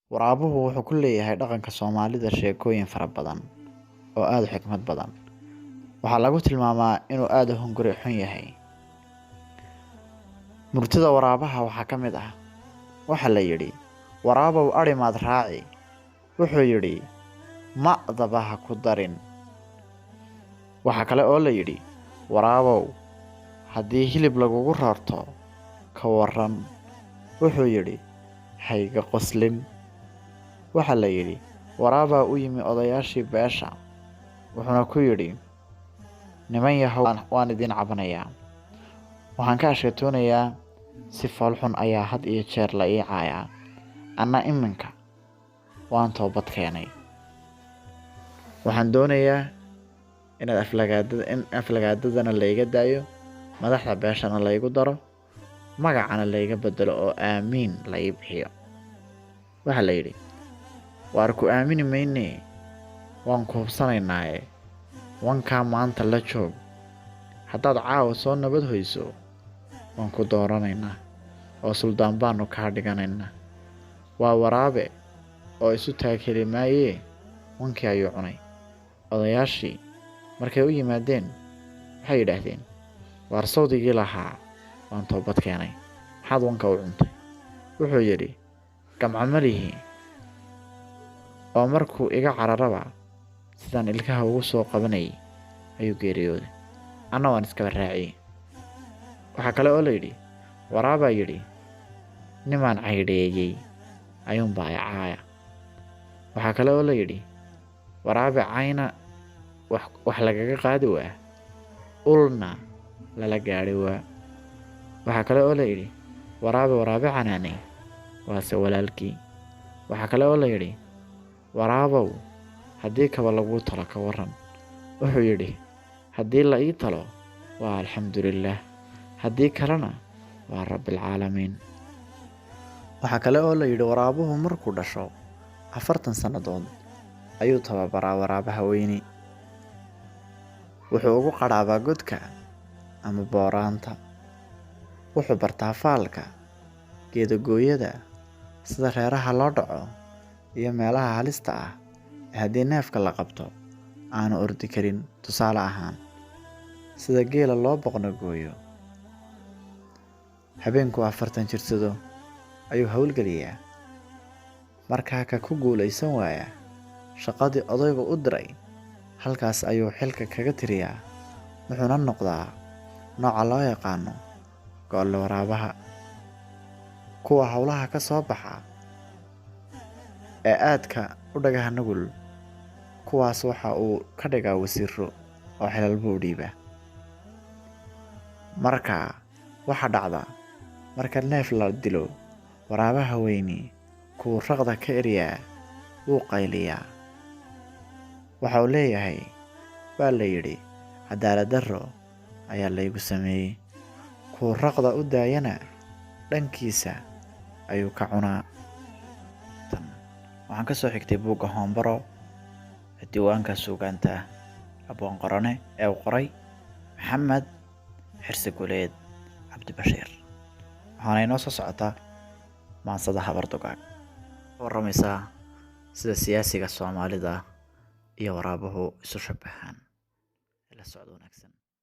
Waraabuhu wuxuu ku leeyahay dhaqanka Soomaalida sheekooyin fara badan oo aad u xikmad badan. Waxaa lagu tilmaamaa inuu aad u hunguri xun yahay. Murtida waraabaha waxaa ka mid ah: waxaa la yidhi, waraabow adhi maad raaci. Wuxuu yidhi, ma'daba ha ku darin. Waxaa kale oo la yidhi, waraabow haddii hilib lagugu rarto ka waran. Wuxuu yidhi, hayga qoslin. Waxaa la yidhi, waraabaa u yimi odayaashii beesha. Wuxuuna ku yidhi, niman yahow waan idin cabanayaa. Waxaan ka ashkatoonayaa si fool xun ayaa had iyo jeer la ii caayaa. Anna iminka waan toobad keenay. Waxaan doonayaa in aflagaadadana layga daayo, madaxda beeshana laygu daro, magacana layga bedelo oo aamiin la ii bixiyo. Waxaa la yidhi, waar ku aamini maynee, waan ku hubsanaynaaye. Wankaa maanta la joog. Haddaad caawa soo nabad hoyso, waan ku dooranaynaa oo suldaan baanu kaa dhiganaynaa. Waa waraabe oo isu taag heli maayee, wankii ayuu cunay. Odayaashii markay u yimaadeen waxay yidhaahdeen, waar sawdigii lahaa waan toobad keenay, maxaad wanka u cuntay? Wuxuu yidhi, gamco ma lihi oo markuu iga cararaba sidaan ilkaha ugu soo qabanayay ayuu geeriyooday. Anna waan iskaba raaciyey. Waxaa kale oo la yidhi, waraabaa yidhi, nimaan caydheeyey ayuunbaa i caaya. Waxaa kale oo la yidhi, waraabe cayna wax lagaga qaadi waa, ulna lala gaadhi waa. Waxaa kale oo la yidhi, waraabe canaanay waase walaalkii. Waxaa kale oo la yidhi, waraabow haddii kaba laguu talo ka waran. Wuxuu yidhi, haddii la ii talo waa alxamdulillaah, haddii kalena waa rabbilcaalamiin. Waxaa kale oo la yidhi, waraabuhu markuu dhasho 40 sannadood ayuu tababaraa waraabaha weyni. Wuxuu ugu qadhaabaa godka ama booraanta. Wuxuu bartaa faalka, geedagooyada, sida reeraha loo dhaco, iyo meelaha halista ah ee haddii neefka la qabto aanu ordi karin. Tusaale ahaan, sida geela loo boqnogooyo. Habeenkuu 40 jirsado ayuu hawlgeliyaa. Markaa ka ku guulaysan waaya shaqadii odaygu u diray, halkaas ayuu xilka kaga tiriyaa. Wuxuuna noqdaa nooca loo yaqaano goolle waraabaha. Kuwa hawlaha ka soo baxa ee aadka u dhagaha nugul, kuwaas waxa uu ka dhigaa wasiiro oo xilal buu dhiibaa. Waxaa dhacda marka neef la dilo, waraabaha weyni kuu raqda ka eryaa wuu qayliyaa. Waxa uu leeyahay, waa la yidhi, cadaalad darro ayaa laygu sameeyey. Kuu raqda u daayana dhankiisa ayuu ka cunaa. Waxaan ka soo xigtay buugga Hoombaro ee diiwaanka suugaanta Abwaan Qorane ee uu qoray Maxamed Xirsi Guleed Cabdibashiir. Waxaana inoo soo socotaa maansada Habar Dugaag, warramaysaa sida siyaasiga Soomaalida iyo waraabuhu isu shabahaan. La socod wanaagsan.